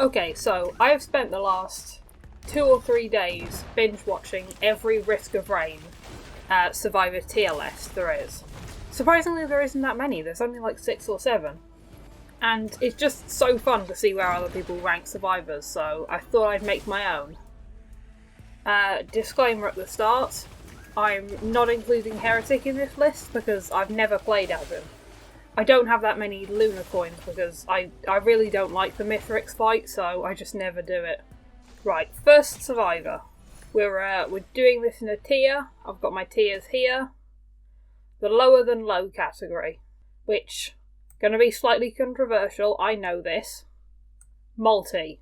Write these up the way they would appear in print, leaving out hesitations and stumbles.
Okay, so I have spent the last 2 or 3 days binge watching every Risk of Rain Survivor tier list there is. Surprisingly, there isn't that many. There's only like 6 or 7. And it's just so fun to see where other people rank survivors, so I thought I'd make my own. Disclaimer at the start, I'm not including Heretic in this list because I've never played as him. I don't have that many Lunar coins because I really don't like the Mithrix fight, so I just never do it. Right, first survivor. We're doing this in a tier. I've got my tiers here. The lower than low category, which gonna be slightly controversial, I know this. Malty.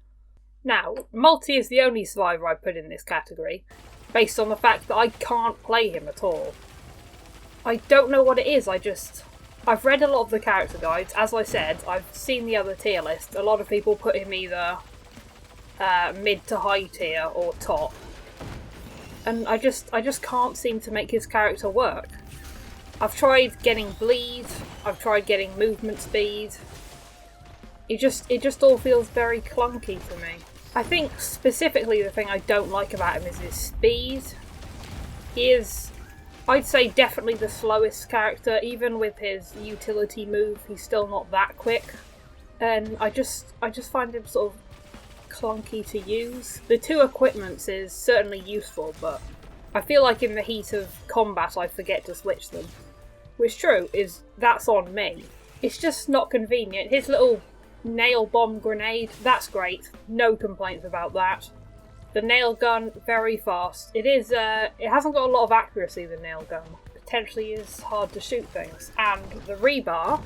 Now, Malty is the only survivor I put in this category, based on the fact that I can't play him at all. I don't know what it is, I've read a lot of the character guides. As I said, I've seen the other tier list. A lot of people put him either mid to high tier or top. And I just can't seem to make his character work. I've tried getting bleed, I've tried getting movement speed. It just all feels very clunky to me. I think specifically the thing I don't like about him is his speed. He is, I'd say, definitely the slowest character. Even with his utility move, he's still not that quick. And I just find him sort of clunky to use. The 2 equipments is certainly useful, but I feel like in the heat of combat I forget to switch them. Which true, that's on me. It's just not convenient. His little nail bomb grenade, that's great. No complaints about that. The nail gun, very fast. It hasn't got a lot of accuracy, the nail gun. Potentially is hard to shoot things. And the rebar,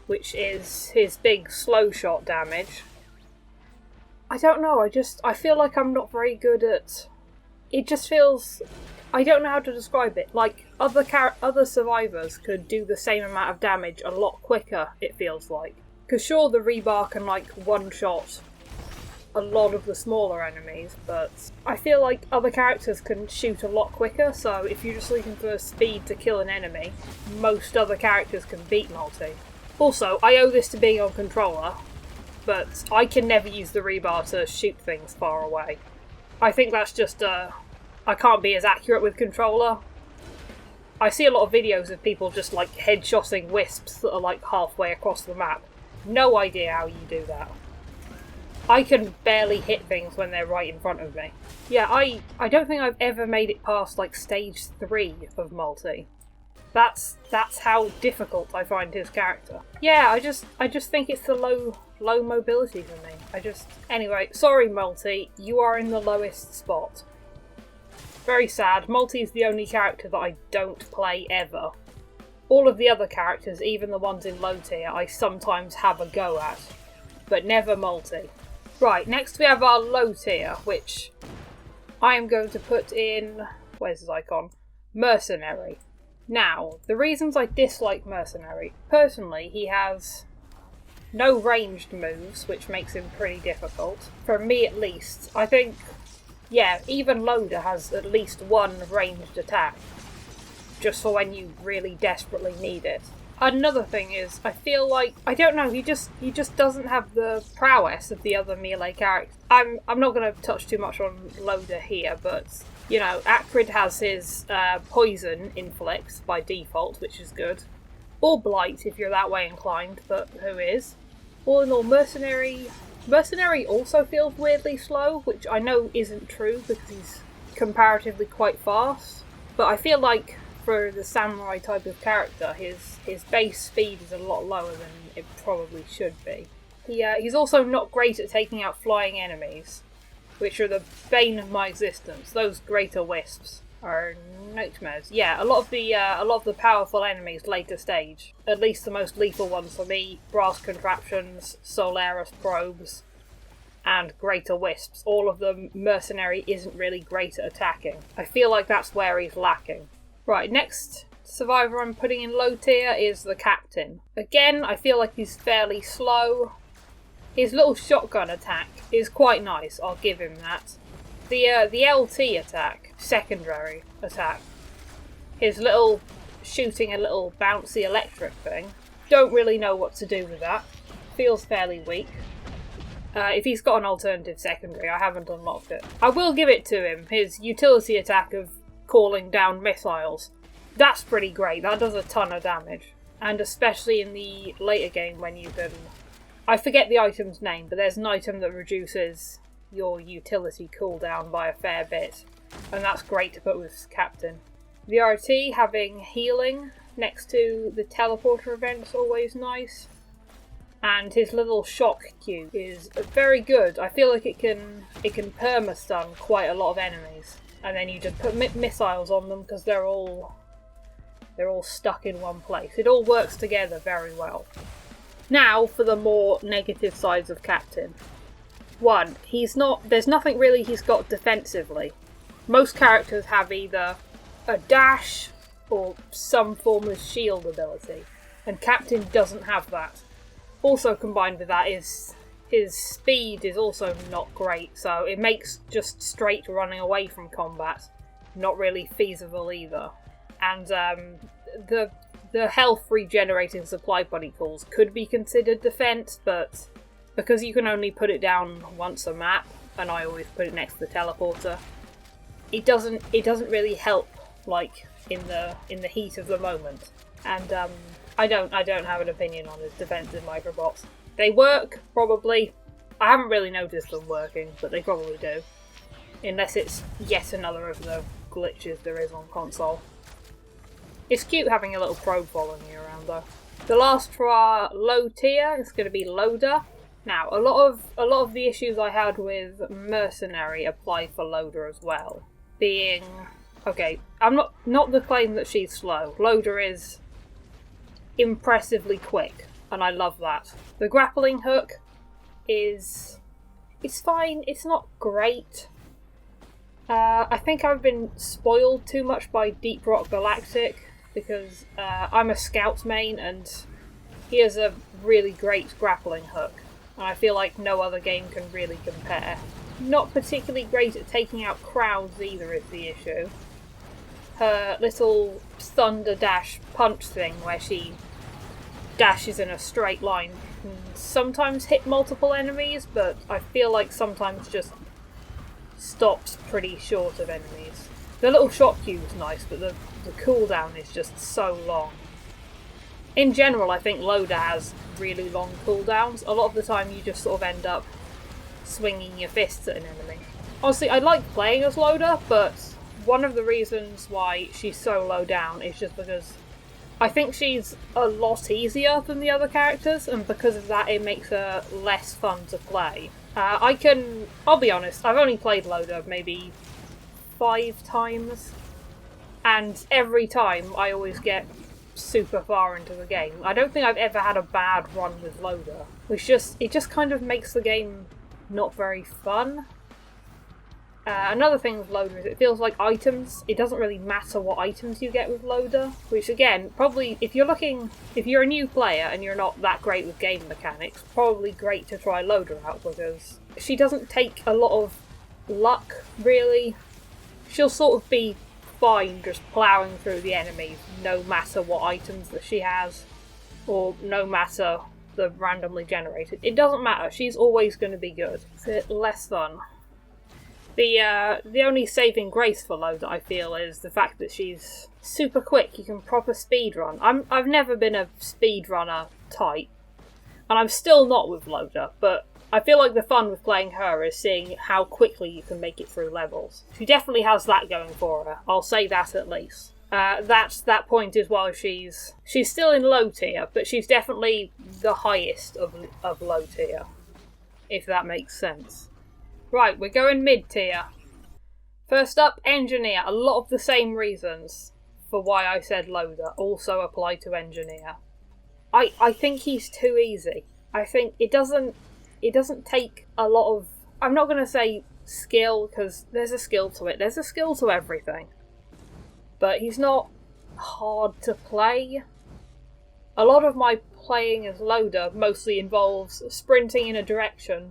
which is his big slow shot damage. I don't know, I feel like I'm not very good at... It just feels... I don't know how to describe it. Like, other survivors could do the same amount of damage a lot quicker, it feels like. Because sure, the rebar can, like, one-shot a lot of the smaller enemies, but I feel like other characters can shoot a lot quicker, so if you're just looking for speed to kill an enemy, most other characters can beat Malty. Also, I owe this to being on controller, but I can never use the rebar to shoot things far away. I think that's just, I can't be as accurate with controller. I see a lot of videos of people just, like, headshotting wisps that are, like, halfway across the map. No idea how you do that. I can barely hit things when they're right in front of me. Yeah, I don't think I've ever made it past, like, stage 3 of Malty. That's how difficult I find his character. Yeah, I just think it's the low mobility for me. Anyway, sorry Malty, you are in the lowest spot. Very sad. Malty is the only character that I don't play ever. All of the other characters, even the ones in low tier, I sometimes have a go at. But never Malty. Right, next we have our low tier, which I am going to put in... Where's his icon? Mercenary. Now, the reasons I dislike Mercenary. Personally, he has no ranged moves, which makes him pretty difficult. For me at least. I think... Yeah, even Loader has at least one ranged attack. Just for when you really desperately need it. Another thing is, I feel like, I don't know, he just doesn't have the prowess of the other melee characters. I'm not going to touch too much on Loader here, but, you know, Acrid has his poison inflicts by default, which is good. Or Blight, if you're that way inclined, but who is? All in all, Mercenary also feels weirdly slow, which I know isn't true because he's comparatively quite fast. But I feel like for the samurai type of character, his base speed is a lot lower than it probably should be. He's also not great at taking out flying enemies, which are the bane of my existence. Those greater wisps are nightmares. Yeah, a lot of the powerful enemies later stage, at least the most lethal ones for me, brass contraptions, Solaris probes, and greater wisps. All of them, Mercenary isn't really great at attacking. I feel like that's where he's lacking. Right, next survivor I'm putting in low tier is the Captain. Again, I feel like he's fairly slow. His little shotgun attack is quite nice, I'll give him that. The LT attack, secondary attack, his little shooting a little bouncy electric thing, don't really know what to do with that. Feels fairly weak. If he's got an alternative secondary, I haven't unlocked it. I will give it to him. His utility attack of calling down missiles. That's pretty great. That does a ton of damage. And especially in the later game when you can... I forget the item's name, but there's an item that reduces your utility cooldown by a fair bit. And that's great to put with Captain. The RT having healing next to the teleporter event's always nice. And his little shock cube is very good. I feel like it can perma-stun quite a lot of enemies. And then you just put missiles on them because they're all stuck in one place. It all works together very well. Now for the more negative sides of Captain. One, there's nothing really he's got defensively. Most characters have either a dash or some form of shield ability, and Captain doesn't have that. Also combined with that is his speed is also not great, so it makes just straight running away from combat not really feasible either. And the health regenerating supply body calls could be considered defense, but because you can only put it down once a map, and I always put it next to the teleporter, it doesn't really help like in the heat of the moment. And I don't have an opinion on his defensive microbots. They work, probably. I haven't really noticed them working, but they probably do. Unless it's yet another of the glitches there is on console. It's cute having a little probe following you around though. The last for our low tier is going to be Loader. Now, a lot of the issues I had with Mercenary apply for Loader as well. Being... Okay, I'm not the claim that she's slow. Loader is impressively quick, and I love that. The grappling hook is... It's fine, it's not great. I think I've been spoiled too much by Deep Rock Galactic, because I'm a Scout main, and he has a really great grappling hook. And I feel like no other game can really compare. Not particularly great at taking out crowds either is the issue. Her little thunder dash punch thing where she dashes in a straight line can sometimes hit multiple enemies, but I feel like sometimes just stops pretty short of enemies. The little shot cube is nice, but the cooldown is just so long. In general, I think Loader has really long cooldowns. A lot of the time you just sort of end up swinging your fists at an enemy. Honestly, I like playing as Loader, but one of the reasons why she's so low down is just because I think she's a lot easier than the other characters, and because of that it makes her less fun to play. I'll be honest, I've only played Loader maybe 5 times, and every time I always get super far into the game. I don't think I've ever had a bad run with Loader, it just kind of makes the game not very fun. Another thing with Loader is it feels like items, it doesn't really matter what items you get with Loader, which again, probably if you're a new player and you're not that great with game mechanics, probably great to try Loader out, because she doesn't take a lot of luck, really. She'll sort of be fine just ploughing through the enemies, no matter what items that she has, or no matter the randomly generated. It doesn't matter, she's always going to be good. It's less fun. The only saving grace for Loader, I feel, is the fact that she's super quick. You can proper speedrun. I've never been a speedrunner type, and I'm still not with Loader, but I feel like the fun with playing her is seeing how quickly you can make it through levels. She definitely has that going for her. I'll say that at least. That point is why she's still in low tier, but she's definitely the highest of low tier, if that makes sense. Right, we're going mid-tier. First up, Engineer. A lot of the same reasons for why I said Loader also apply to Engineer. I think he's too easy. I think it doesn't take a lot of... I'm not going to say skill, because there's a skill to it. There's a skill to everything. But he's not hard to play. A lot of my playing as Loader mostly involves sprinting in a direction,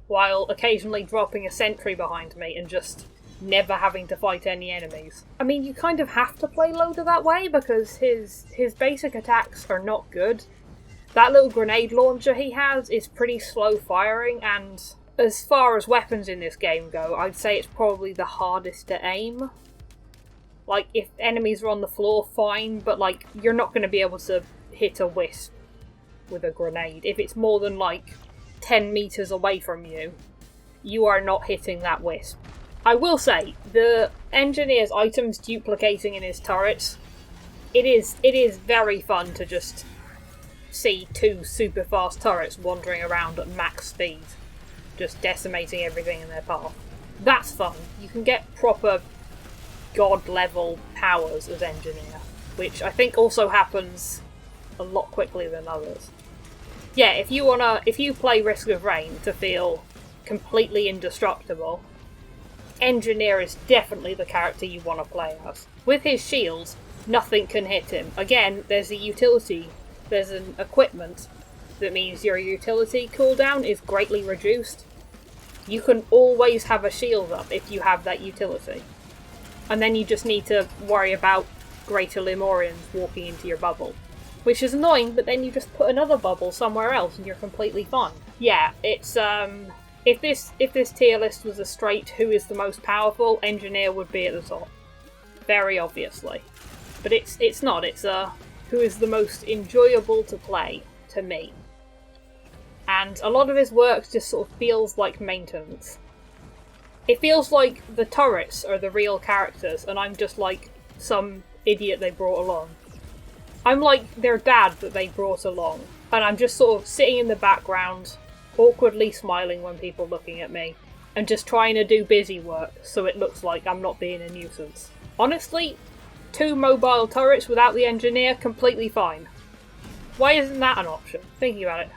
while occasionally dropping a sentry behind me and just never having to fight any enemies. I mean, you kind of have to play Loader that way because his basic attacks are not good, That little grenade launcher he has is pretty slow firing, and as far as weapons in this game go, I'd say it's probably the hardest to aim. Like, if enemies are on the floor, fine, but like, you're not going to be able to hit a wisp with a grenade. If it's more than like 10 meters away from you, you are not hitting that wisp. I will say, the engineer's items duplicating in his turrets, it is very fun to just see two super fast turrets wandering around at max speed, just decimating everything in their path. That's fun. You can get proper god level powers as engineer, which I think also happens a lot quickly than others. Yeah, if you play Risk of Rain to feel completely indestructible, engineer is definitely the character you want to play as. With his shields, nothing can hit him. Again, there's a utility. There's an equipment that means your utility cooldown is greatly reduced. You can always have a shield up if you have that utility. And then you just need to worry about greater Lemurians walking into your bubble. Which is annoying, but then you just put another bubble somewhere else and you're completely fine. Yeah, it's if this tier list was a straight who is the most powerful, engineer would be at the top. Very obviously. But it's not, it's who is the most enjoyable to play, to me. And a lot of his work just sort of feels like maintenance. It feels like the turrets are the real characters, and I'm just like some idiot they brought along. I'm like their dad that they brought along, and I'm just sort of sitting in the background, awkwardly smiling when people are looking at me, and just trying to do busy work so it looks like I'm not being a nuisance. Honestly, 2 mobile turrets without the engineer, completely fine. Why isn't that an option? Thinking about it,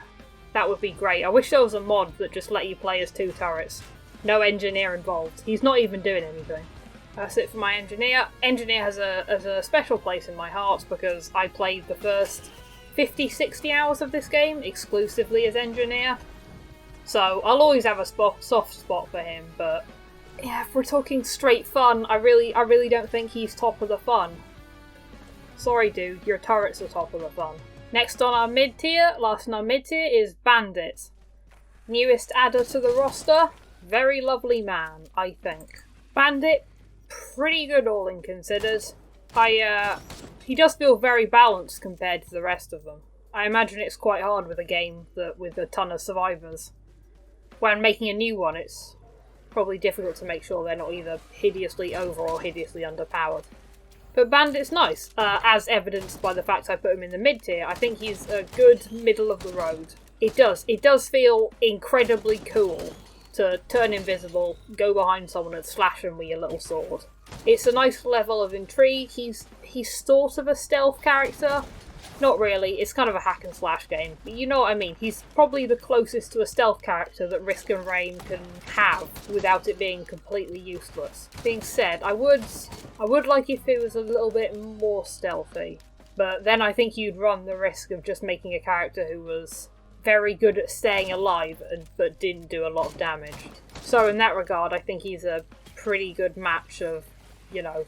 that would be great. I wish there was a mod that just let you play as 2 turrets. No engineer involved. He's not even doing anything. That's it for my engineer. Engineer has a special place in my heart because I played the first 50-60 hours of this game exclusively as engineer. So I'll always have a soft spot for him, but yeah, if we're talking straight fun, I really don't think he's top of the fun. Sorry dude, your turrets are top of the fun. Next on our mid-tier, last on our mid-tier is Bandit. Newest adder to the roster. Very lovely man, I think. Bandit, pretty good all in considered. He does feel very balanced compared to the rest of them. I imagine it's quite hard with a game with a ton of survivors. When making a new one, it's probably difficult to make sure they're not either hideously over or hideously underpowered. But Bandit's nice, as evidenced by the fact I put him in the mid-tier. I think he's a good middle of the road. It does feel incredibly cool to turn invisible, go behind someone and slash them with your little sword. It's a nice level of intrigue. He's sort of a stealth character. Not really, it's kind of a hack and slash game, but you know what I mean. He's probably the closest to a stealth character that Risk and Rain can have without it being completely useless. Being said, I would like if it was a little bit more stealthy, but then I think you'd run the risk of just making a character who was very good at staying alive but didn't do a lot of damage. So in that regard, I think he's a pretty good match of, you know,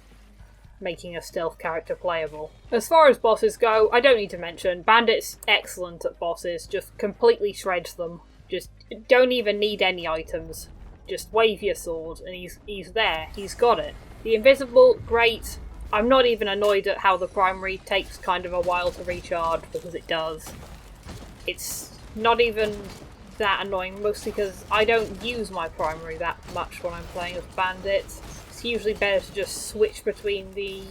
making a stealth character playable. As far as bosses go, I don't need to mention, Bandit's excellent at bosses, just completely shreds them. Just don't even need any items. Just wave your sword and he's there. He's got it. The invisible, great. I'm not even annoyed at how the primary takes kind of a while to recharge, because it does. It's not even that annoying, mostly because I don't use my primary that much when I'm playing as Bandit. It's usually better to just switch between the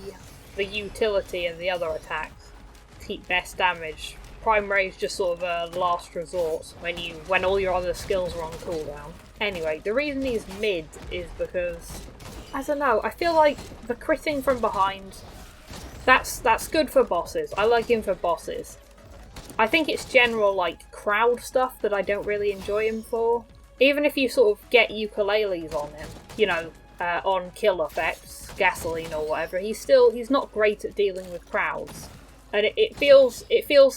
utility and the other attacks to keep best damage. Primary is just sort of a last resort when all your other skills are on cooldown. Anyway, the reason he's mid is because, I don't know, I feel like the critting from behind, that's good for bosses. I like him for bosses. I think it's general, like, crowd stuff that I don't really enjoy him for. Even if you sort of get ukuleles on him, you know, on kill effects, gasoline or whatever, he's not great at dealing with crowds. And it feels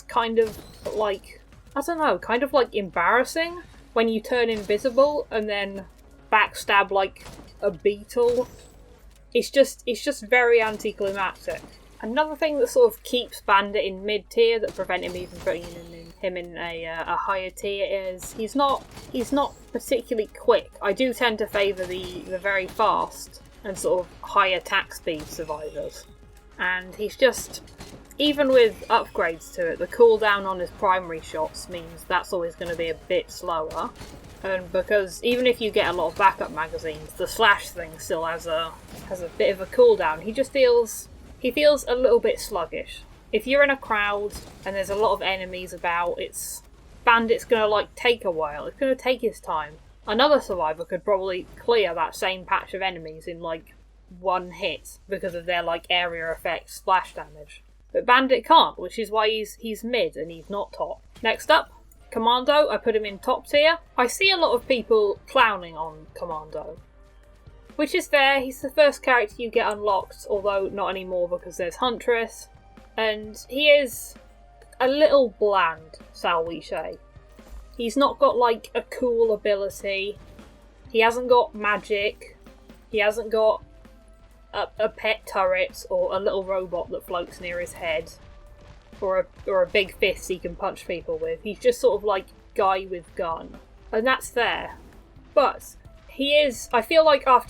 kind of like, I don't know, kind of like embarrassing when you turn invisible and then backstab like a beetle. It's just very anticlimactic. Another thing that sort of keeps Bandit in mid-tier that prevented me from putting him in him in a higher tier is he's not particularly quick. I do tend to favour the very fast and sort of high attack speed survivors. And he's just, even with upgrades to it, the cooldown on his primary shots means that's always going to be a bit slower. And because even if you get a lot of backup magazines, the slash thing still has a bit of a cooldown. He feels a little bit sluggish. If you're in a crowd and there's a lot of enemies about, Bandit's going to like take a while. It's going to take his time. Another survivor could probably clear that same patch of enemies in like one hit because of their like area effect splash damage. But Bandit can't, which is why he's mid and he's not top. Next up, Commando. I put him in top tier. I see a lot of people clowning on Commando, which is fair. He's the first character you get unlocked, although not anymore because there's Huntress. And he is a little bland, shall we say. He's not got like a cool ability. He hasn't got magic. He hasn't got a pet turret or a little robot that floats near his head. Or a big fist he can punch people with. He's just sort of like guy with gun. And that's fair. But he is, I feel like when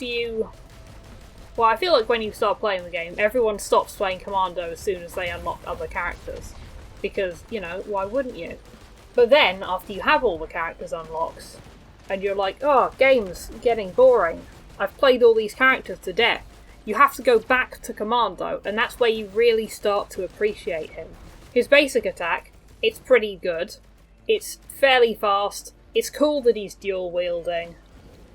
you start playing the game, everyone stops playing Commando as soon as they unlock other characters. Because, why wouldn't you? But then, after you have all the characters unlocked, and you're like, oh, game's getting boring. I've played all these characters to death. You have to go back to Commando, and that's where you really start to appreciate him. His basic attack, it's pretty good. It's fairly fast. It's cool that he's dual wielding.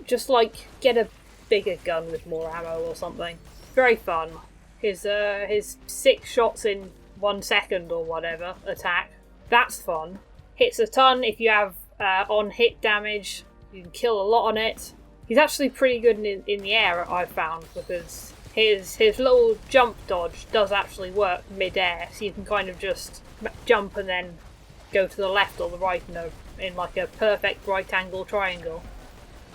Just like, get a bigger gun with more ammo or something. Very fun. His 6 shots in 1 second or whatever attack, that's fun. Hits a ton if you have on hit damage. You can kill a lot on it. He's actually pretty good in the air, I've found, because his little jump dodge does actually work mid-air, so you can kind of just jump and then go to the left or the right in like a perfect right angle triangle.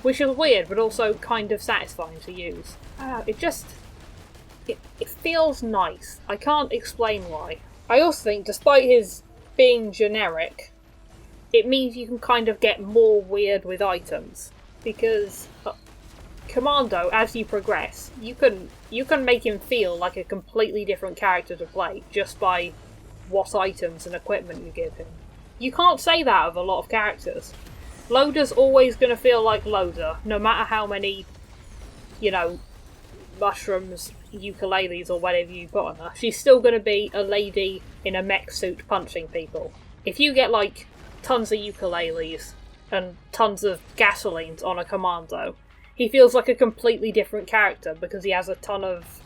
Which is weird, but also kind of satisfying to use. It feels nice. I can't explain why. I also think, despite his being generic, it means you can kind of get more weird with items. Because Commando, as you progress, you can make him feel like a completely different character to play just by what items and equipment you give him. You can't say that of a lot of characters. Loader's always going to feel like Loader, no matter how many, mushrooms, ukuleles, or whatever you put on her. She's still going to be a lady in a mech suit punching people. If you get, like, tons of ukuleles and tons of gasolines on a Commando, he feels like a completely different character because he has a ton of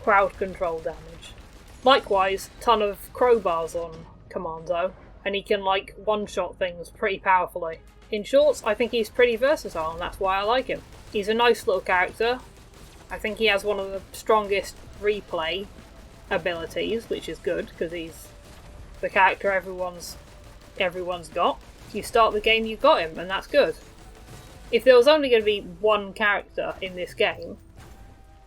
crowd control damage. Likewise, ton of crowbars on Commando, and he can, like, one-shot things pretty powerfully. In short, I think he's pretty versatile, and that's why I like him. He's a nice little character. I think he has one of the strongest replay abilities, which is good, because he's the character everyone's got. You start the game, you've got him, and that's good. If there was only going to be one character in this game,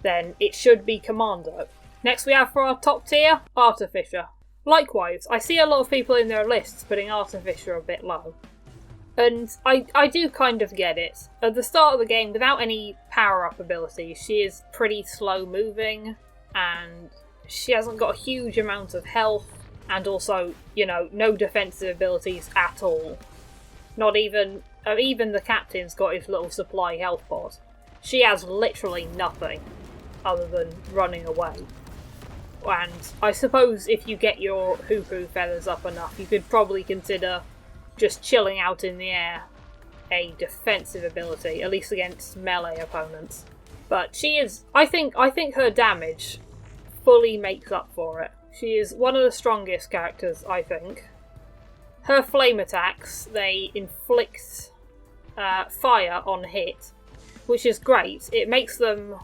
then it should be Commando. Next we have for our top tier, Artificer. Likewise, I see a lot of people in their lists putting Artificer a bit low. And I do kind of get it. At the start of the game, without any power-up abilities, she is pretty slow-moving, and she hasn't got a huge amount of health, and also, no defensive abilities at all. Not even the captain's got his little supply health pod. She has literally nothing other than running away. And I suppose if you get your hoo-hoo feathers up enough, you could probably consider just chilling out in the air a defensive ability, at least against melee opponents. But she is, I think her damage fully makes up for it. She is one of the strongest characters, I think. Her flame attacks, they inflict fire on hit, which is great. It makes them,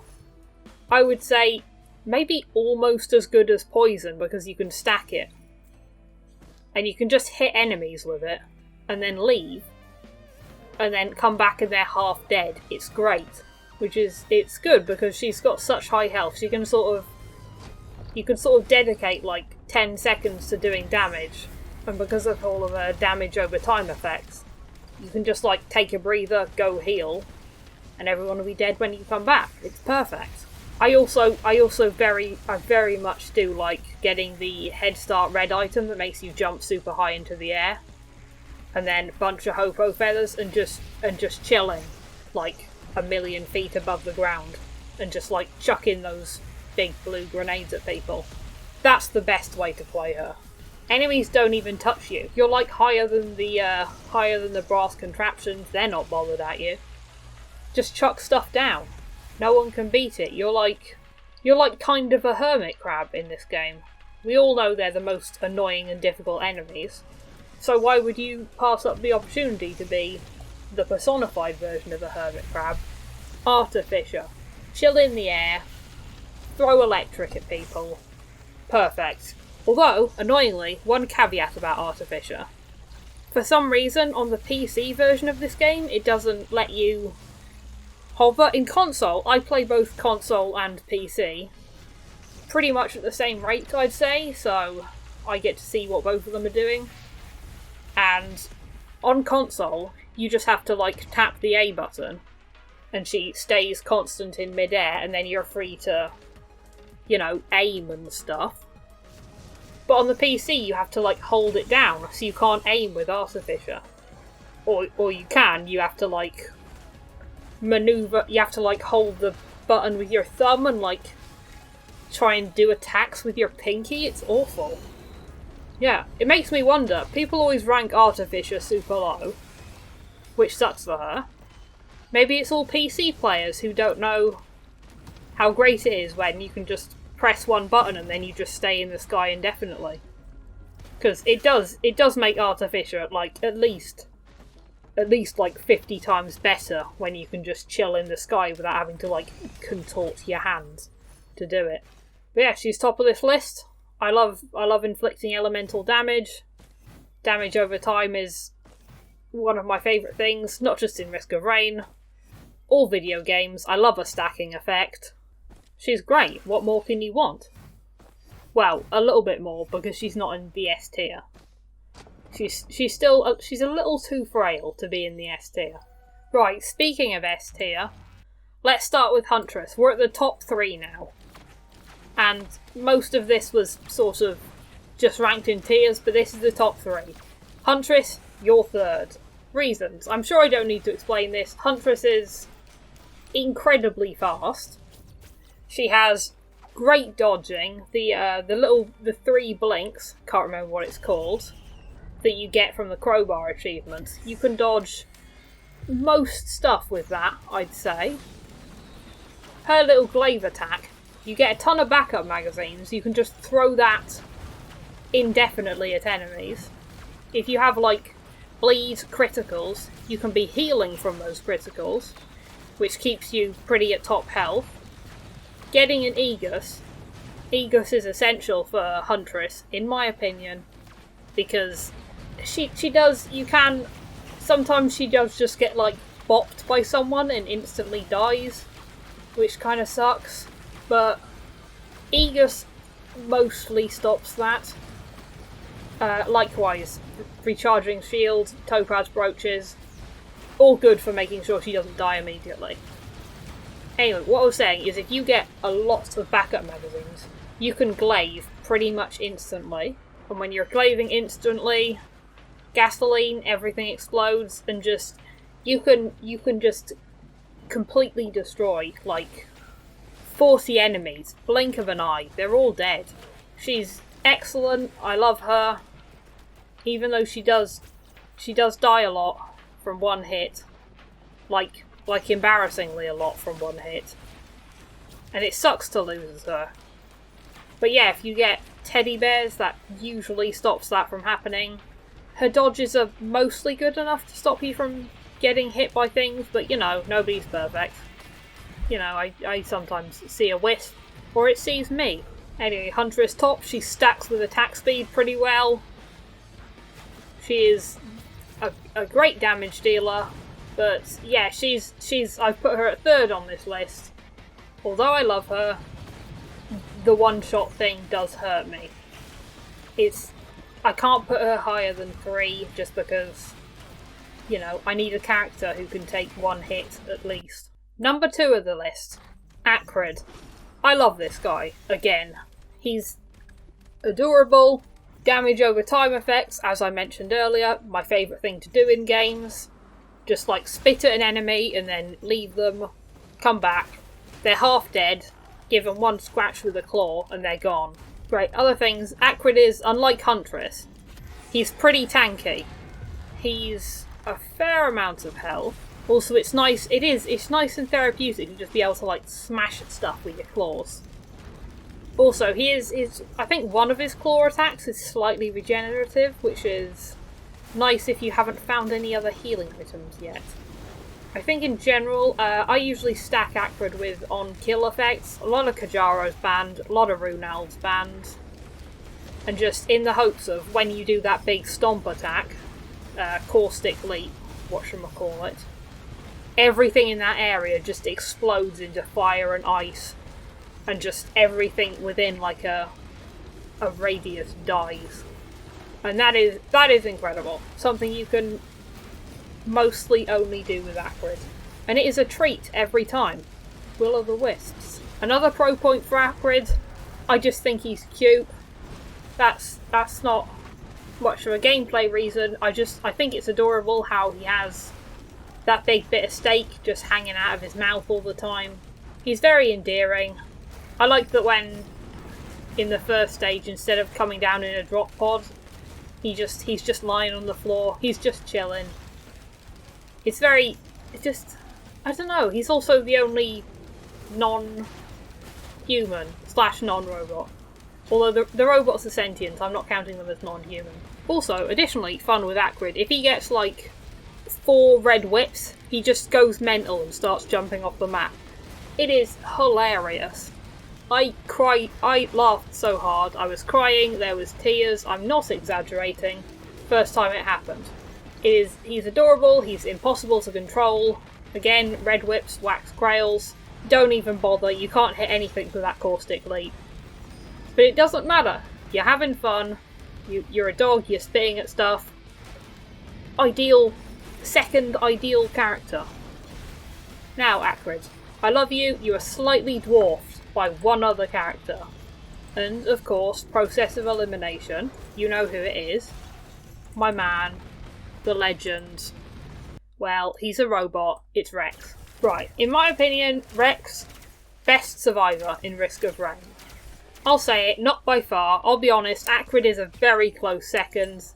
I would say, maybe almost as good as poison, because you can stack it. And you can just hit enemies with it, and then leave, and then come back and they're half dead. It's great. It's good because she's got such high health. You can sort of dedicate like 10 seconds to doing damage, and because of all of her damage over time effects, you can just like take a breather, go heal, and everyone will be dead when you come back. It's perfect. I very much do like getting the head start red item that makes you jump super high into the air, and then a bunch of hopo feathers and just chilling like 1,000,000 feet above the ground and just like chucking those big blue grenades at people. That's the best way to play her. Enemies don't even touch you. You're like higher than the brass contraptions. They're not bothered at you. Just chuck stuff down. No one can beat it. You're like kind of a hermit crab in this game. We all know they're the most annoying and difficult enemies. So why would you pass up the opportunity to be the personified version of a hermit crab? Artificer. Chill in the air. Throw electric at people. Perfect. Although, annoyingly, one caveat about Artificer. For some reason, on the PC version of this game, it doesn't let you hover. In console, I play both console and PC pretty much at the same rate, I'd say, so I get to see what both of them are doing. And on console, you just have to like tap the A button and she stays constant in midair, and then you're free to, aim and stuff. But on the PC, you have to like hold it down, so you can't aim with Artificer. Or you can, you have to like maneuver, you have to like hold the button with your thumb and like try and do attacks with your pinky. It's awful. Yeah, it makes me wonder. People always rank Artificer super low, which sucks for her. Maybe it's all PC players who don't know how great it is when you can just press one button and then you just stay in the sky indefinitely. Because it does make Artificer like at least like 50 times better when you can just chill in the sky without having to like contort your hands to do it. But yeah, she's top of this list. I love inflicting elemental damage. Damage over time is one of my favourite things, not just in Risk of Rain. All video games, I love a stacking effect. She's great, what more can you want? Well, a little bit more, because she's not in the S tier. She's a little too frail to be in the S tier. Right, speaking of S tier, let's start with Huntress. We're at the top 3 now. And most of this was sort of just ranked in tiers, but this is the top 3. Huntress, you're third. Reasons. I'm sure I don't need to explain this. Huntress is incredibly fast. She has great dodging. The 3 blinks, can't remember what it's called, that you get from the crowbar achievement. You can dodge most stuff with that, I'd say. Her little glaive attack, you get a ton of backup magazines. You can just throw that indefinitely at enemies. If you have like bleed criticals, you can be healing from those criticals, which keeps you pretty at top health. Getting an Aegis is essential for Huntress, in my opinion, because sometimes she does just get like bopped by someone and instantly dies, which kind of sucks, but Aegis mostly stops that. Likewise, recharging shield, topaz brooches, all good for making sure she doesn't die immediately. Anyway, what I was saying is if you get a lot of backup magazines, you can glaive pretty much instantly. And when you're glaving instantly, gasoline, everything explodes, and you can just completely destroy like 40 enemies. Blink of an eye, they're all dead. She's excellent. I love her. Even though she does die a lot from one hit, like embarrassingly a lot from one hit, and it sucks to lose her. But yeah, if you get teddy bears, that usually stops that from happening. Her dodges are mostly good enough to stop you from getting hit by things, but nobody's perfect. I sometimes see a wisp, or it sees me. Anyway, Huntress top, she stacks with attack speed pretty well. She is a great damage dealer, but yeah, I've put her at third on this list. Although I love her, the one-shot thing does hurt me. It's I can't put her higher than 3 just because, you know, I need a character who can take 1 hit at least. Number 2 of the list, Acrid. I love this guy. Again, he's adorable. Damage over time effects, as I mentioned earlier, my favourite thing to do in games. Just like spit at an enemy and then leave them, come back. They're half dead, give them 1 scratch with a claw and they're gone. Great. Other things, Acrid is, unlike Huntress, he's pretty tanky. He's a fair amount of health. Also, it's nice and therapeutic to just be able to like smash at stuff with your claws. Also, I think one of his claw attacks is slightly regenerative, which is nice if you haven't found any other healing items yet. I think in general, I usually stack Acrid with on-kill effects. A lot of Kajaro's banned, a lot of Runal's banned. And just in the hopes of when you do that big stomp attack, caustic leap, whatchamacallit, everything in that area just explodes into fire and ice. And just everything within like a radius dies. And that is incredible. Something you can mostly only do with Acrid. And it is a treat every time. Will-o'-the-wisps. Another pro point for Acrid, I just think he's cute. That's not much of a gameplay reason. I think it's adorable how he has that big bit of steak just hanging out of his mouth all the time. He's very endearing. I like that when in the first stage, instead of coming down in a drop pod, he's just lying on the floor. He's just chilling. I don't know, he's also the only non-human / non-robot. Although the robots are sentient, I'm not counting them as non-human. Also, additionally, fun with Acrid, if he gets like 4 red whips, he just goes mental and starts jumping off the map. It is hilarious. I laughed so hard, I was crying, there was tears, I'm not exaggerating. First time it happened. He's adorable, he's impossible to control. Again, red whips, wax grails. Don't even bother, you can't hit anything with that caustic leap. But it doesn't matter. You're having fun, you're a dog, you're spitting at stuff. Second ideal character. Now, Acrid, I love you, you are slightly dwarfed by one other character. And, of course, process of elimination. You know who it is. My man. The legend. Well, he's a robot. It's Rex. Right, in my opinion, Rex, best survivor in Risk of Rain. I'll say it, not by far. I'll be honest, Acrid is a very close second.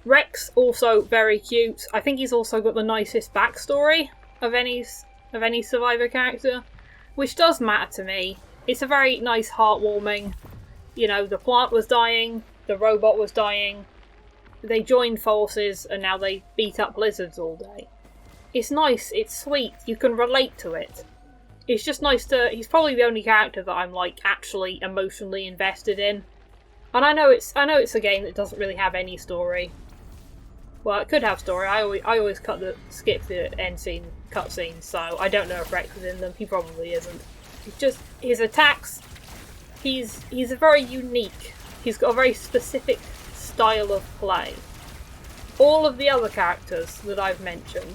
Rex, also very cute. I think he's also got the nicest backstory of any survivor character, which does matter to me. It's a very nice, heartwarming, you know, the plant was dying, the robot was dying, they joined forces, and now they beat up lizards all day. It's nice, it's sweet, you can relate to it. It's just nice he's probably the only character that I'm, like, actually emotionally invested in. And I know it's a game that doesn't really have any story. Well, it could have story, I always skip the end scene cutscenes, so I don't know if Rex is in them, he probably isn't. It's just, his attacks, he's a very unique, he's got a very specific style of play. All of the other characters that I've mentioned,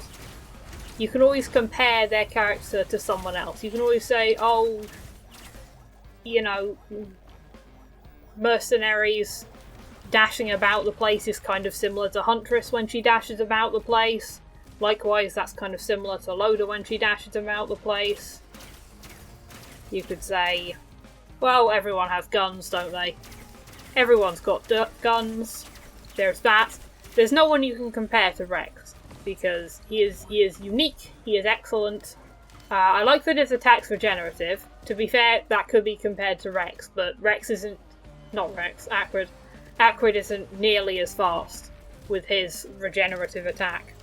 you can always compare their character to someone else. You can always say, oh, you know, Mercenary's dashing about the place is kind of similar to Huntress when she dashes about the place. Likewise, that's kind of similar to Loda when she dashes about the place. You could say, well, everyone has guns, don't they? Everyone's got guns. There's that. There's no one you can compare to Rex, because he is unique, he is excellent. I like that his attack's regenerative. To be fair, that could be compared to Rex, but Acrid. Acrid isn't nearly as fast with his regenerative attack.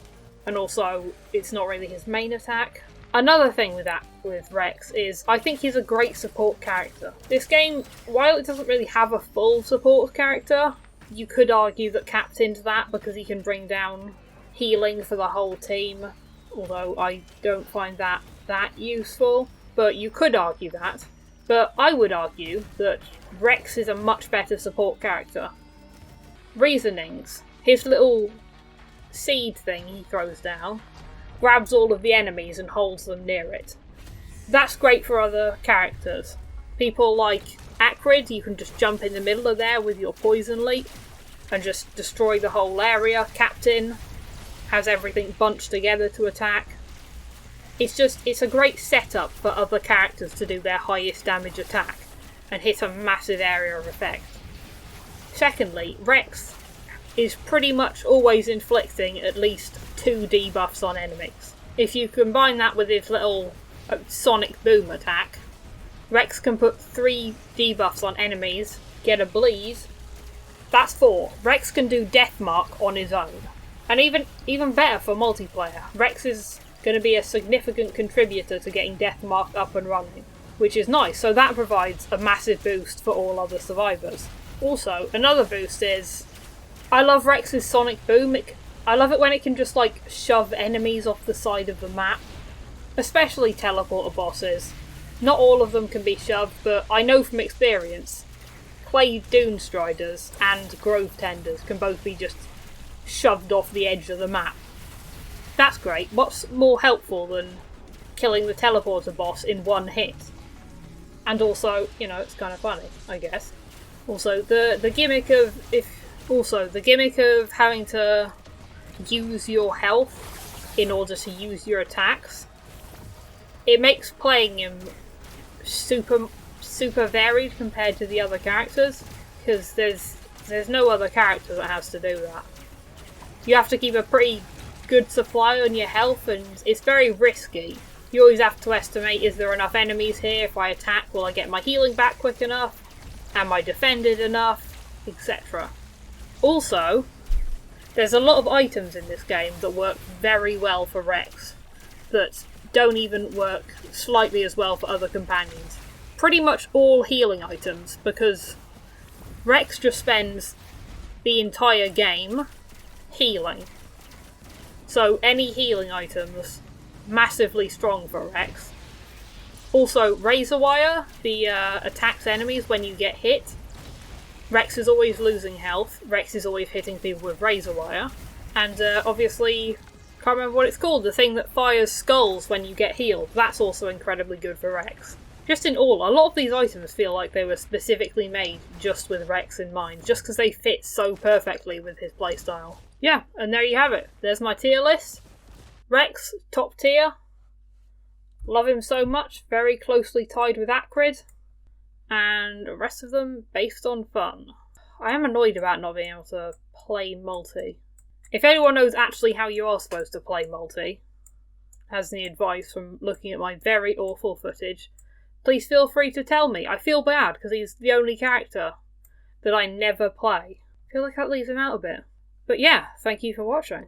And also, it's not really his main attack. Another thing with Rex is, I think he's a great support character. This game, while it doesn't really have a full support character, you could argue that Captain's that because he can bring down healing for the whole team. Although I don't find that useful. But you could argue that. But I would argue that Rex is a much better support character. reasonings. His little seed thing he throws down grabs all of the enemies and holds them near it. That's great for other characters. People like Acrid, you can just jump in the middle of there with your poison leap and just destroy the whole area. Captain has everything bunched together to attack. It's a great setup for other characters to do their highest damage attack and hit a massive area of effect. Secondly, Rex is pretty much always inflicting at least 2 debuffs on enemies. If you combine that with his little sonic boom attack, Rex can put 3 debuffs on enemies, get a bleed. That's 4. Rex can do Death Mark on his own. And even better for multiplayer, Rex is going to be a significant contributor to getting Death Mark up and running, which is nice. So that provides a massive boost for all other survivors. Also, another boost is, I love Rex's sonic boom. I love it when it can just shove enemies off the side of the map, especially teleporter bosses. Not all of them can be shoved, but I know from experience, Clay Dune Striders and Grove Tenders can both be just shoved off the edge of the map. That's great. What's more helpful than killing the teleporter boss in one hit? And also, it's kind of funny, I guess. Also, the gimmick of having to use your health in order to use your attacks, it makes playing him super varied compared to the other characters, because there's no other character that has to do that. You have to keep a pretty good supply on your health, and it's very risky. You always have to estimate, is there enough enemies here? If I attack, will I get my healing back quick enough? Am I defended enough? Etc. Also, there's a lot of items in this game that work very well for Rex, that don't even work slightly as well for other companions. Pretty much all healing items, because Rex just spends the entire game healing. So any healing items, massively strong for Rex. Also, Razor Wire, the attacks enemies when you get hit. Rex is always losing health. Rex is always hitting people with Razor Wire. And obviously, can't remember what it's called, the thing that fires skulls when you get healed. That's also incredibly good for Rex. Just in all, a lot of these items feel like they were specifically made just with Rex in mind, just because they fit so perfectly with his playstyle. Yeah, and there you have it. There's my tier list. Rex, top tier. Love him so much, very closely tied with Acrid. And the rest of them based on fun. I am annoyed about not being able to play multi. If anyone knows actually how you are supposed to play multi, has any advice from looking at my very awful footage, please feel free to tell me. I feel bad because he's the only character that I never play. I feel like that leaves him out a bit. But yeah, thank you for watching.